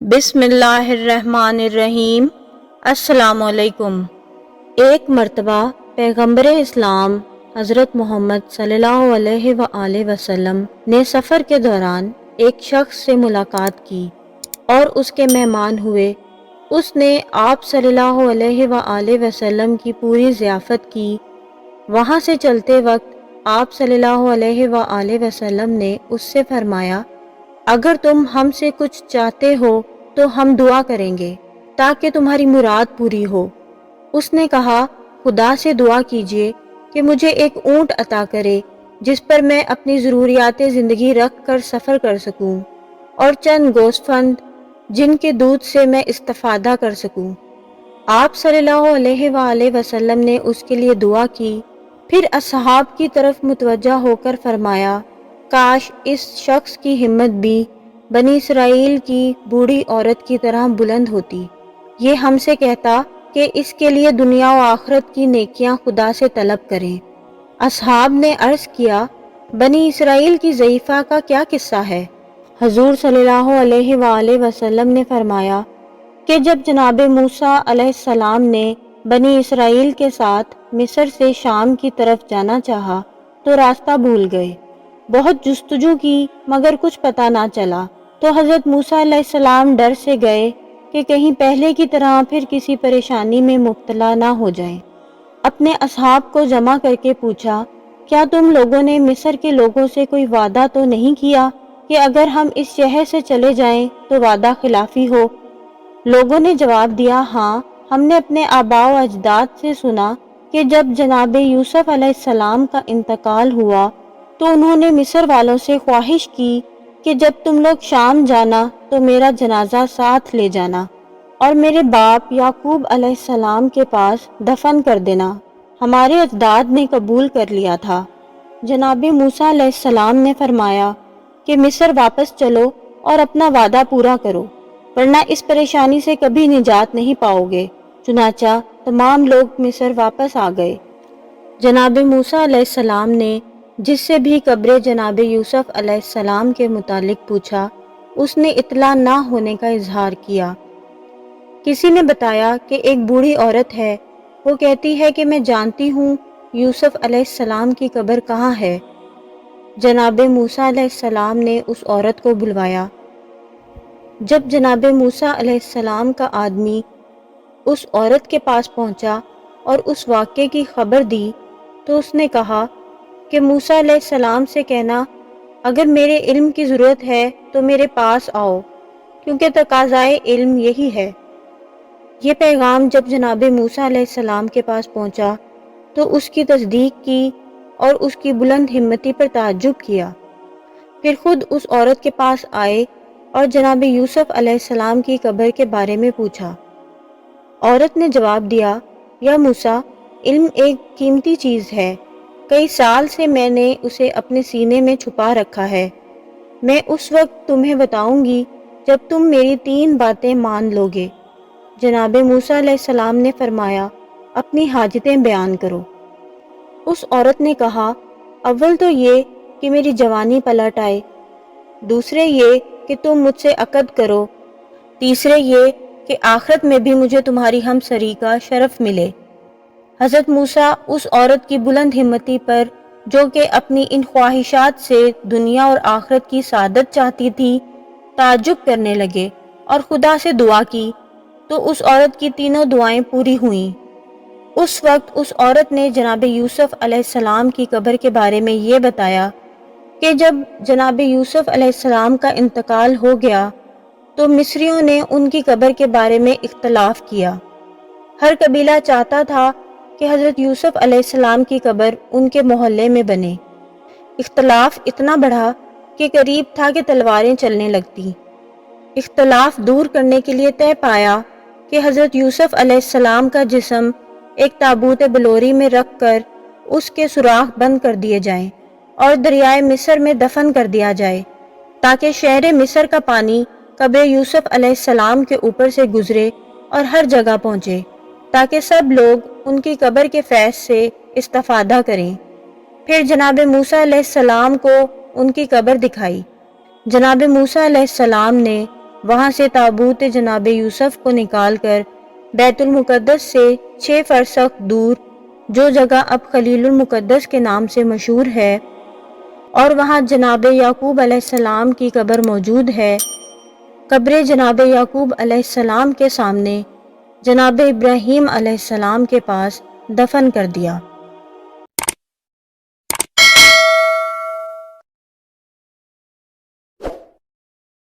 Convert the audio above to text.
بسم اللہ الرحمن الرحیم۔ السلام علیکم۔ ایک مرتبہ پیغمبر اسلام حضرت محمد صلی اللہ علیہ وآلہ وسلم نے سفر کے دوران ایک شخص سے ملاقات کی اور اس کے مہمان ہوئے۔ اس نے آپ صلی اللہ علیہ وآلہ وسلم کی پوری ضیافت کی۔ وہاں سے چلتے وقت آپ صلی اللہ علیہ وآلہ وسلم نے اس سے فرمایا، اگر تم ہم سے کچھ چاہتے ہو تو ہم دعا کریں گے تاکہ تمہاری مراد پوری ہو۔ اس نے کہا، خدا سے دعا کیجئے کہ مجھے ایک اونٹ عطا کرے جس پر میں اپنی ضروریات زندگی رکھ کر سفر کر سکوں، اور چند گوسفند جن کے دودھ سے میں استفادہ کر سکوں۔ آپ صلی اللہ علیہ وآلہ وسلم نے اس کے لیے دعا کی، پھر اصحاب کی طرف متوجہ ہو کر فرمایا، کاش اس شخص کی ہمت بھی بنی اسرائیل کی بوڑھی عورت کی طرح بلند ہوتی۔ یہ ہم سے کہتا کہ اس کے لیے دنیا و آخرت کی نیکیاں خدا سے طلب کریں۔ اصحاب نے عرض کیا، بنی اسرائیل کی ضعیفہ کا کیا قصہ ہے؟ حضور صلی اللہ علیہ وآلہ وسلم نے فرمایا کہ جب جناب موسیٰ علیہ السلام نے بنی اسرائیل کے ساتھ مصر سے شام کی طرف جانا چاہا تو راستہ بھول گئے۔ بہت جستجو کی مگر کچھ پتہ نہ چلا، تو حضرت موسیٰ علیہ السلام ڈر سے گئے کہ کہیں پہلے کی طرح پھر کسی پریشانی میں مبتلا نہ ہو جائیں۔ اپنے اصحاب کو جمع کر کے پوچھا، کیا تم لوگوں نے مصر کے لوگوں سے کوئی وعدہ تو نہیں کیا کہ اگر ہم اس شہر سے چلے جائیں تو وعدہ خلافی ہو؟ لوگوں نے جواب دیا، ہاں، ہم نے اپنے آباء و اجداد سے سنا کہ جب جناب یوسف علیہ السلام کا انتقال ہوا تو انہوں نے مصر والوں سے خواہش کی کہ جب تم لوگ شام جانا تو میرا جنازہ ساتھ لے جانا اور میرے باپ یعقوب علیہ السلام کے پاس دفن کر دینا۔ ہمارے اجداد نے قبول کر لیا تھا۔ جناب موسیٰ علیہ السلام نے فرمایا کہ مصر واپس چلو اور اپنا وعدہ پورا کرو، ورنہ اس پریشانی سے کبھی نجات نہیں پاؤ گے۔ چنانچہ تمام لوگ مصر واپس آ گئے۔ جناب موسیٰ علیہ السلام نے جس سے بھی قبر جناب یوسف علیہ السلام کے متعلق پوچھا، اس نے اطلاع نہ ہونے کا اظہار کیا۔ کسی نے بتایا کہ ایک بوڑھی عورت ہے، وہ کہتی ہے کہ میں جانتی ہوں یوسف علیہ السلام کی قبر کہاں ہے۔ جناب موسیٰ علیہ السلام نے اس عورت کو بلوایا۔ جب جناب موسیٰ علیہ السلام کا آدمی اس عورت کے پاس پہنچا اور اس واقعے کی خبر دی تو اس نے کہا کہ موسیٰ علیہ السلام سے کہنا، اگر میرے علم کی ضرورت ہے تو میرے پاس آؤ، کیونکہ تقاضائے علم یہی ہے۔ یہ پیغام جب جناب موسیٰ علیہ السلام کے پاس پہنچا تو اس کی تصدیق کی اور اس کی بلند ہمتی پر تعجب کیا۔ پھر خود اس عورت کے پاس آئے اور جناب یوسف علیہ السلام کی قبر کے بارے میں پوچھا۔ عورت نے جواب دیا، یا موسیٰ، علم ایک قیمتی چیز ہے، کئی سال سے میں نے اسے اپنے سینے میں چھپا رکھا ہے۔ میں اس وقت تمہیں بتاؤں گی جب تم میری 3 باتیں مان لوگے۔ جناب موسیٰ علیہ السلام نے فرمایا، اپنی حاجتیں بیان کرو۔ اس عورت نے کہا، اول تو یہ کہ میری جوانی پلٹ آئے، دوسرے یہ کہ تم مجھ سے عقد کرو، تیسرے یہ کہ آخرت میں بھی مجھے تمہاری ہم سری کا شرف ملے۔ حضرت موسیٰ اس عورت کی بلند ہمتی پر، جو کہ اپنی ان خواہشات سے دنیا اور آخرت کی سعادت چاہتی تھی، تعجب کرنے لگے اور خدا سے دعا کی، تو اس عورت کی تینوں دعائیں پوری ہوئیں۔ اس وقت اس عورت نے جناب یوسف علیہ السلام کی قبر کے بارے میں یہ بتایا کہ جب جناب یوسف علیہ السلام کا انتقال ہو گیا تو مصریوں نے ان کی قبر کے بارے میں اختلاف کیا۔ ہر قبیلہ چاہتا تھا کہ حضرت یوسف علیہ السلام کی قبر ان کے محلے میں بنے۔ اختلاف اتنا بڑھا کہ قریب تھا کہ تلواریں چلنے لگتی۔ اختلاف دور کرنے کے لیے طے پایا کہ حضرت یوسف علیہ السلام کا جسم ایک تابوت بلوری میں رکھ کر اس کے سوراخ بند کر دیے جائیں اور دریائے مصر میں دفن کر دیا جائے، تاکہ شہر مصر کا پانی قبر یوسف علیہ السلام کے اوپر سے گزرے اور ہر جگہ پہنچے، تاکہ سب لوگ ان کی قبر کے فیض سے استفادہ کریں۔ پھر جناب موسیٰ علیہ السلام کو ان کی قبر دکھائی۔ جناب موسیٰ علیہ السلام نے وہاں سے تابوت جناب یوسف کو نکال کر بیت المقدس سے 6 فرسخ دور جو جگہ اب خلیل المقدس کے نام سے مشہور ہے اور وہاں جناب یعقوب علیہ السلام کی قبر موجود ہے، قبر جناب یعقوب علیہ السلام کے سامنے جناب ابراہیم علیہ السلام کے پاس دفن کر دیا۔